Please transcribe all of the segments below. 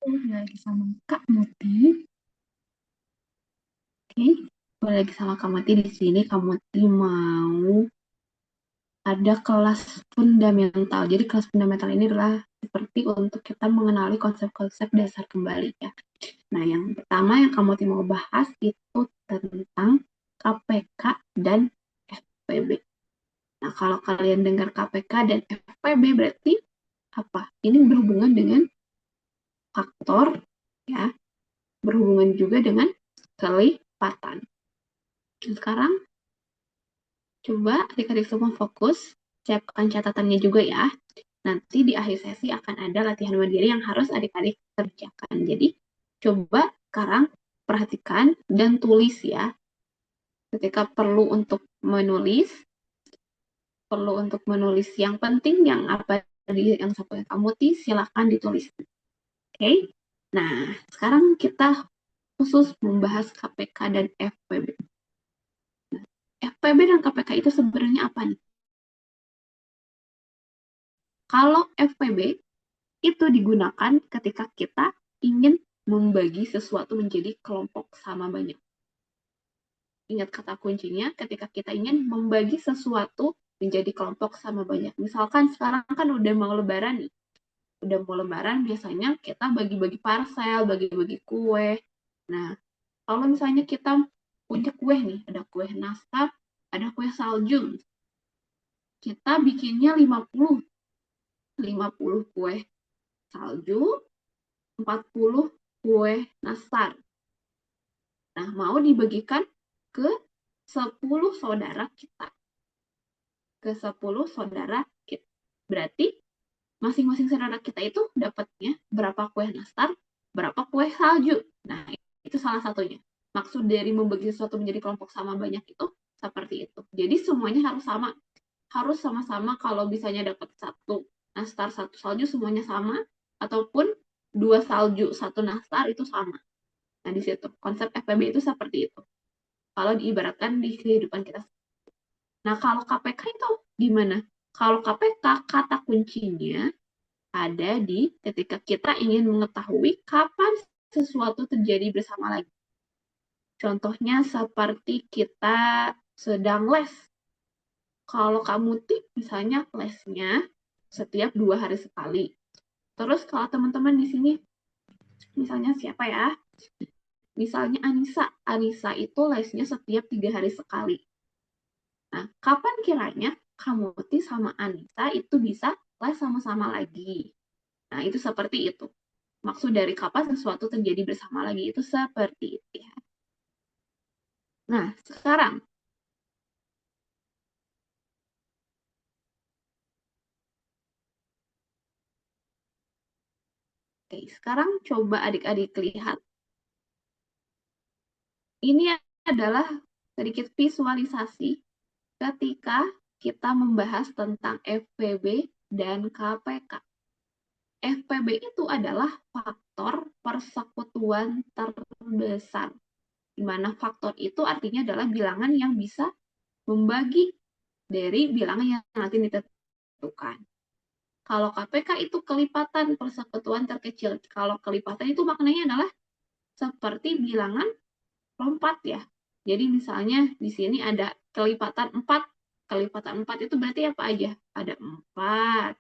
lagi sama Kak Muti. Oke, balik lagi sama Kak Muti di sini. Kak Muti mau ada kelas fundamental. Jadi kelas fundamental ini adalah seperti untuk kita mengenali konsep-konsep dasar kembali ya. Nah, yang pertama yang Kak Muti mau bahas itu tentang KPK dan FPB. Nah, kalau kalian dengar KPK dan FPB berarti apa? Ini berhubungan dengan faktor ya, berhubungan juga dengan kelipatan. Sekarang coba adik-adik semua fokus, siapkan catatannya juga ya. Nanti di akhir sesi akan ada latihan mandiri yang harus adik-adik kerjakan. Jadi coba sekarang perhatikan dan tulis ya. Ketika perlu untuk menulis yang penting, yang apa yang sampai kamu silakan ditulis. Oke? Nah, sekarang kita khusus membahas KPK dan FPB. FPB dan KPK itu sebenarnya apa nih? Kalau FPB itu digunakan ketika kita ingin membagi sesuatu menjadi kelompok sama banyak. Ingat kata kuncinya, ketika kita ingin membagi sesuatu menjadi kelompok sama banyak. Misalkan sekarang kan udah mau lebaran nih. Udah mau lebaran biasanya kita bagi-bagi parcel, bagi-bagi kue. Nah, kalau misalnya kita punya kue nih, ada kue nastar, ada kue salju. Kita bikinnya 50 kue salju, 40 kue nastar. Nah, mau dibagikan ke 10 saudara kita. Ke 10 saudara kita. Berarti masing-masing saudara kita itu dapatnya berapa kue nastar, berapa kue salju. Nah, itu salah satunya. Maksud dari membagi sesuatu menjadi kelompok sama banyak itu seperti itu. Jadi semuanya harus sama. Harus sama-sama, kalau bisanya dapat satu nastar, satu salju, semuanya sama. Ataupun 2 salju, 1 nastar itu sama. Nah, di situ konsep FPB itu seperti itu. Kalau diibaratkan di kehidupan kita. Nah, kalau KPK itu gimana? Kalau KPK, kata kuncinya ada di ketika kita ingin mengetahui kapan sesuatu terjadi bersama lagi. Contohnya seperti kita sedang les. Kalau kamu misalnya lesnya setiap 2 hari sekali. Terus kalau teman-teman di sini, misalnya siapa ya? Misalnya Anissa. Anissa itu lesnya setiap 3 hari sekali. Nah, kapan kiranya kamu sama Anissa itu bisa les sama-sama lagi? Nah, itu seperti itu. Maksud dari kapan sesuatu terjadi bersama lagi itu seperti itu ya. Nah, sekarang sekarang coba adik-adik lihat. Ini adalah sedikit visualisasi ketika kita membahas tentang FPB dan KPK. FPB itu adalah faktor persekutuan terbesar, di mana faktor itu artinya adalah bilangan yang bisa membagi dari bilangan yang nanti ditentukan. Kalau KPK itu kelipatan persekutuan terkecil. Kalau kelipatan itu maknanya adalah seperti bilangan lompat ya. Jadi misalnya di sini ada kelipatan 4. Kelipatan 4 itu berarti apa aja? Ada 4.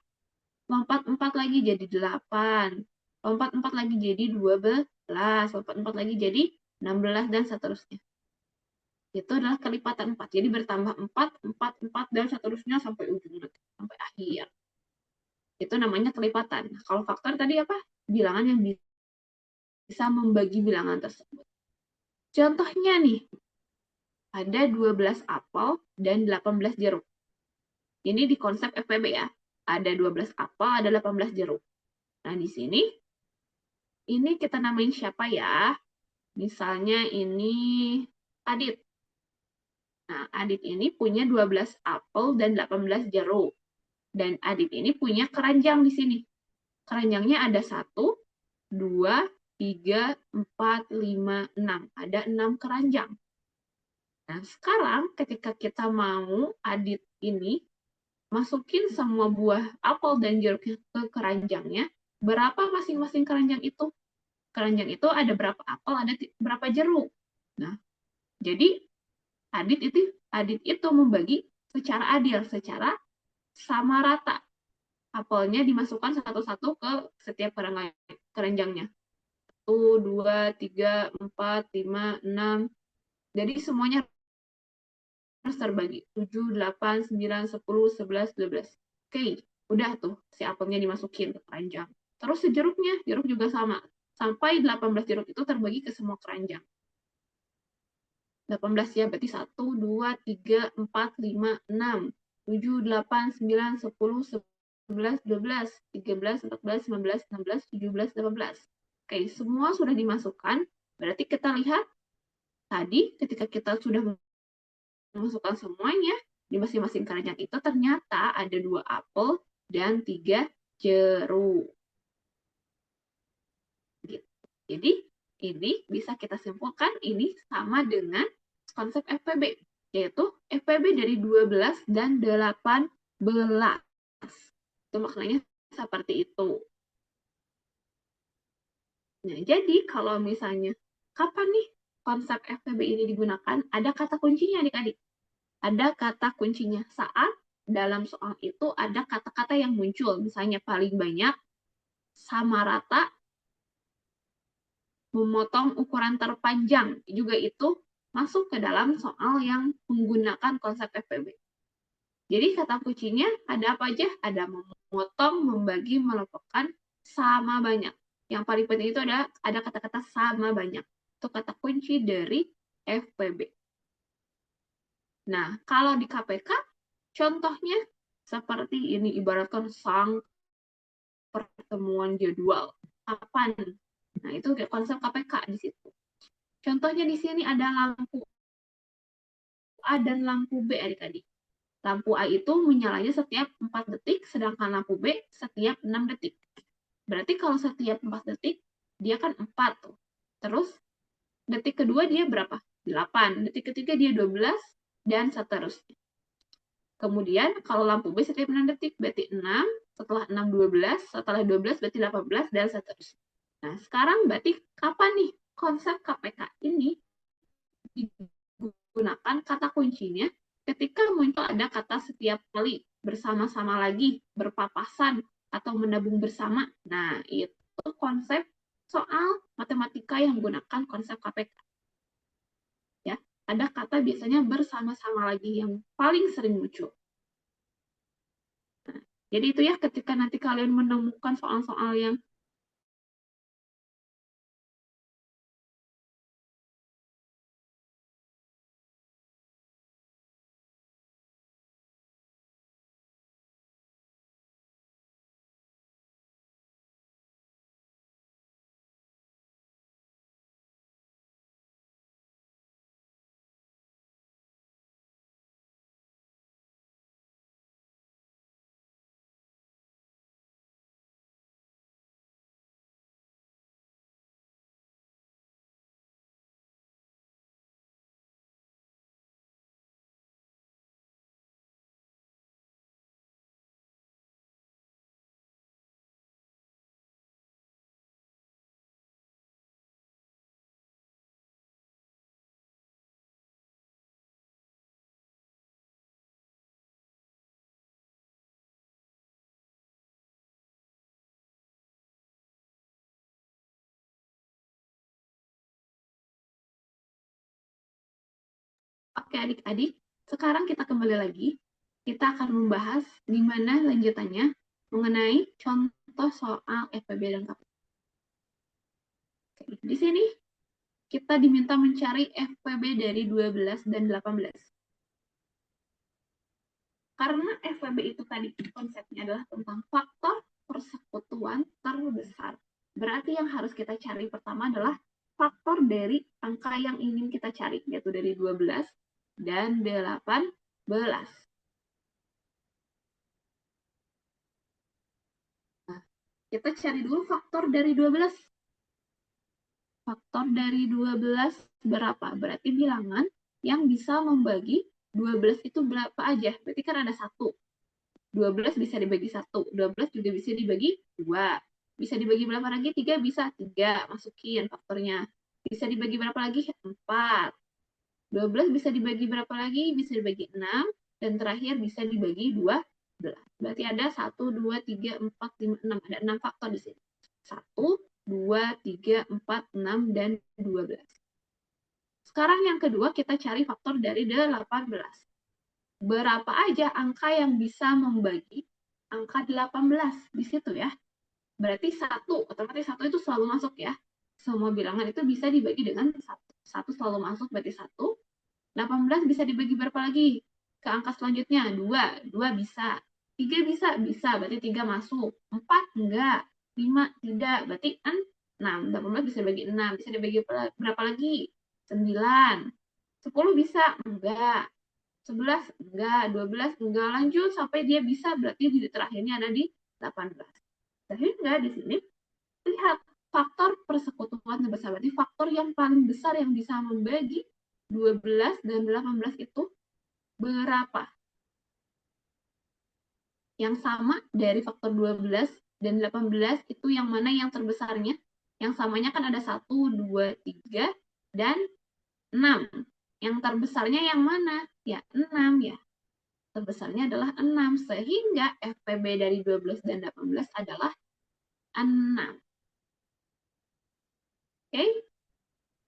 Lompat 4 lagi jadi 8. Lompat 4 lagi jadi 12. Lompat 4 lagi jadi 16 dan seterusnya. Itu adalah kelipatan 4. Jadi bertambah 4, 4, 4 dan seterusnya sampai ujung nanti, sampai akhir. Itu namanya kelipatan. Kalau faktor tadi apa? Bilangan yang bisa membagi bilangan tersebut. Contohnya nih, ada 12 apel dan 18 jeruk. Ini di konsep FPB ya. Ada 12 apel, ada 18 jeruk. Nah, di sini ini kita namain siapa ya? Misalnya ini Adit. Nah, Adit ini punya 12 apel dan 18 jeruk. Dan Adit ini punya keranjang di sini. Keranjangnya ada 1, 2, 3, 4, 5, 6. Ada 6 keranjang. Nah, sekarang ketika kita mau Adit ini masukin semua buah apel dan jeruk ke keranjangnya, berapa masing-masing keranjang itu? keranjang itu ada berapa apel, ada berapa jeruk. Nah, jadi Adit itu membagi secara adil, secara sama rata. Apelnya dimasukkan satu-satu ke setiap keranjangnya. 1, 2, 3, 4, 5, 6. Jadi semuanya harus terbagi. 7, 8, 9, 10, 11, 12. Oke, udah tuh si apelnya dimasukin ke keranjang. Terus jeruk juga sama. Sampai 18 jeruk itu terbagi ke semua keranjang. 18 ya, berarti 1, 2, 3, 4, 5, 6, 7, 8, 9, 10, 11, 12, 13, 14, 15, 16, 17, 18. Oke, semua sudah dimasukkan. Berarti kita lihat tadi ketika kita sudah memasukkan semuanya di masing-masing keranjang itu ternyata ada 2 apel dan 3 jeruk. Jadi ini bisa kita simpulkan ini sama dengan konsep FPB, yaitu FPB dari 12 dan 18. Itu maknanya seperti itu. Nah, jadi kalau misalnya kapan nih konsep FPB ini digunakan? Ada kata kuncinya adik-adik. Ada kata kuncinya saat dalam soal itu ada kata-kata yang muncul, misalnya paling banyak, sama rata, memotong ukuran terpanjang, juga itu masuk ke dalam soal yang menggunakan konsep FPB. Jadi kata kuncinya ada apa aja? Ada memotong, membagi, melompokkan, sama banyak. Yang paling penting itu ada kata-kata sama banyak. Itu kata kunci dari FPB. Nah, kalau di KPK, contohnya seperti ini, ibaratkan sang pertemuan jadwal. Kapan? Nah, itu konsep KPK di situ. Contohnya di sini ada lampu A dan lampu B adik-adik. Lampu A itu menyalanya setiap 4 detik, sedangkan lampu B setiap 6 detik. Berarti kalau setiap 4 detik, dia kan 4 tuh. Terus, detik kedua dia berapa? 8. Detik ketiga dia 12, dan seterusnya. Kemudian, kalau lampu B setiap 6 detik, berarti 6, setelah 6, 12, setelah 12 berarti 18, dan seterusnya. Nah, sekarang berarti kapan nih konsep KPK ini digunakan kata kuncinya ketika muncul ada kata setiap kali, bersama-sama lagi, berpapasan, atau menabung bersama. Nah, itu konsep soal matematika yang menggunakan konsep KPK. Ya, ada kata biasanya bersama-sama lagi yang paling sering muncul. Nah, jadi itu ya ketika nanti kalian menemukan soal-soal yang Oke adik-adik, sekarang kita kembali lagi. Kita akan membahas gimana lanjutannya mengenai contoh soal FPB dan KPK. Oke, di sini kita diminta mencari FPB dari 12 dan 18. Karena FPB itu tadi konsepnya adalah tentang faktor persekutuan terbesar. Berarti yang harus kita cari pertama adalah faktor dari angka yang ingin kita cari, yaitu dari 12 dan 18. Nah, kita cari dulu faktor dari 12. Faktor dari 12 berapa? Berarti bilangan yang bisa membagi 12 itu berapa aja? Berarti kan ada 1. 12 bisa dibagi 1. 12 juga bisa dibagi 2. Bisa dibagi berapa lagi? 3 bisa. 3, masukin faktornya. Bisa dibagi berapa lagi? 4. 12 bisa dibagi berapa lagi? Bisa dibagi 6. Dan terakhir bisa dibagi 12. Berarti ada 1, 2, 3, 4, 5, 6. Ada 6 faktor di sini. 1, 2, 3, 4, 6, dan 12. Sekarang yang kedua kita cari faktor dari 18. Berapa aja angka yang bisa membagi angka 18 di situ ya? Berarti 1, otomatis 1 itu selalu masuk ya. Semua bilangan itu bisa dibagi dengan 1. 1 selalu masuk, berarti 1. 18 bisa dibagi berapa lagi? Ke angka selanjutnya, 2. 2 bisa. 3 bisa? Bisa, berarti 3 masuk. 4 enggak. 5 tidak, berarti 6. 18 bisa dibagi 6. Bisa dibagi berapa lagi? 9. 10 bisa? Enggak. 11 enggak. 12 enggak. Lanjut sampai dia bisa, berarti di terakhirnya ada di 18. Sehingga di sini lihat faktor persekutuan yang besar. Berarti faktor yang paling besar yang bisa membagi 12 dan 18 itu berapa? Yang sama dari faktor 12 dan 18 itu yang mana yang terbesarnya? Yang samanya kan ada 1, 2, 3, dan 6. Yang terbesarnya yang mana? Ya 6 ya. Terbesarnya adalah 6. Sehingga FPB dari 12 dan 18 adalah 6. Oke?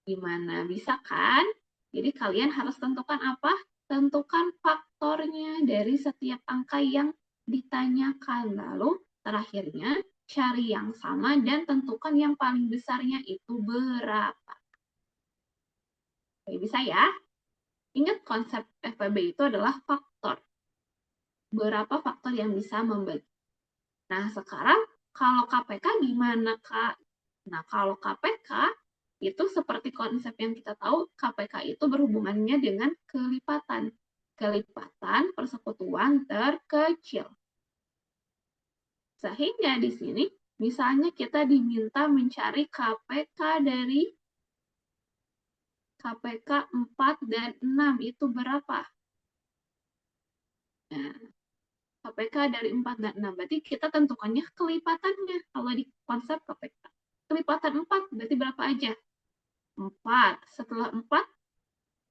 Gimana? Bisa kan? Jadi kalian harus tentukan apa? Tentukan faktornya dari setiap angka yang ditanyakan. Lalu terakhirnya cari yang sama dan tentukan yang paling besarnya itu berapa. Oke, bisa ya? Ingat konsep FPB itu adalah faktor. Berapa faktor yang bisa membagi. Nah, sekarang kalau KPK gimana, Kak? Nah, kalau KPK itu seperti konsep yang kita tahu, KPK itu berhubungannya dengan kelipatan. Kelipatan persekutuan terkecil. Sehingga di sini, misalnya kita diminta mencari KPK dari KPK 4 dan 6, itu berapa? Nah, KPK dari 4 dan 6, berarti kita tentukannya kelipatannya kalau di konsep KPK. Kelipatan 4 berarti berapa aja? 4. Setelah 4,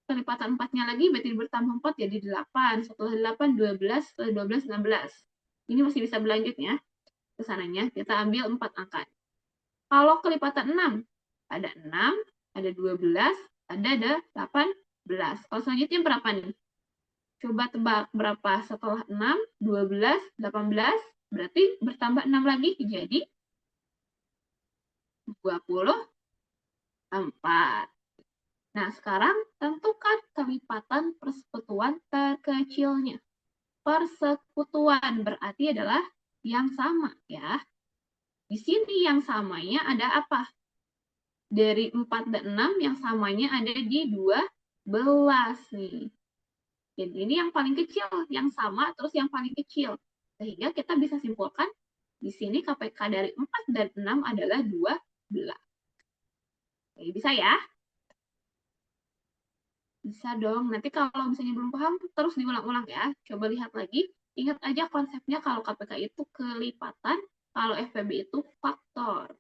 kelipatan 4-nya lagi berarti bertambah 4 jadi 8. Setelah 8, 12. Setelah 12, 16. Ini masih bisa berlanjut ya. Kesananya kita ambil 4 angka. Kalau kelipatan 6, ada 6, ada 12, ada 18. Kalau selanjutnya berapa nih? Coba tebak berapa setelah 6, 12, 18. Berarti bertambah 6 lagi jadi 24. Nah, sekarang tentukan kelipatan persekutuan terkecilnya. Persekutuan berarti adalah yang sama ya. Di sini yang samanya ada apa? Dari 4 dan 6 yang samanya ada di 12 nih. Jadi ini yang paling kecil, yang sama terus yang paling kecil. Sehingga kita bisa simpulkan di sini KPK dari 4 dan 6 adalah 12. Oke, bisa ya? Bisa dong. Nanti kalau misalnya belum paham, terus diulang-ulang ya. Coba lihat lagi. Ingat aja konsepnya kalau KPK itu kelipatan, kalau FPB itu faktor.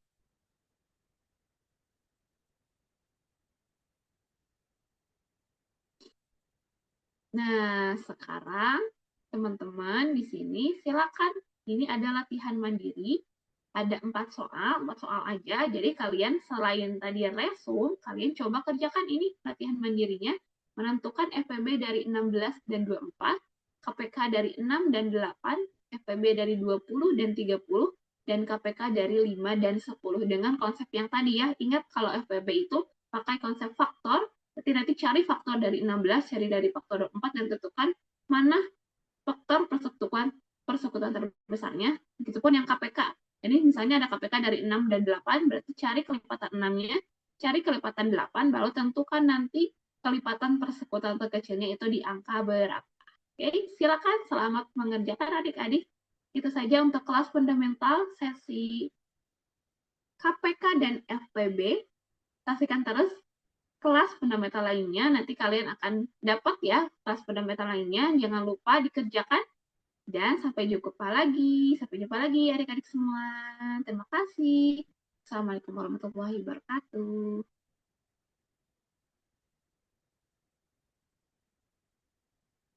Nah, sekarang teman-teman di sini silakan. Ini ada latihan mandiri. Ada 4 soal aja. Jadi kalian selain tadi resum, kalian coba kerjakan ini latihan mandirinya. Menentukan FPB dari 16 dan 24, KPK dari 6 dan 8, FPB dari 20 dan 30, dan KPK dari 5 dan 10. Dengan konsep yang tadi ya, ingat kalau FPB itu pakai konsep faktor, berarti nanti cari faktor dari 16, cari dari faktor 4, dan tentukan mana faktor persekutuan terbesarnya. Begitupun yang KPK. Jadi misalnya ada KPK dari 6 dan 8, berarti cari kelipatan 6-nya, cari kelipatan 8, baru tentukan nanti kelipatan persekutuan terkecilnya itu di angka berapa. Oke, silakan selamat mengerjakan adik-adik. Itu saja untuk kelas fundamental sesi KPK dan FPB. Saksikan terus kelas fundamental lainnya. Nanti kalian akan dapat ya kelas fundamental lainnya. Jangan lupa dikerjakan Dan sampai jumpa lagi adik-adik semua. Terima kasih. Assalamualaikum warahmatullahi wabarakatuh.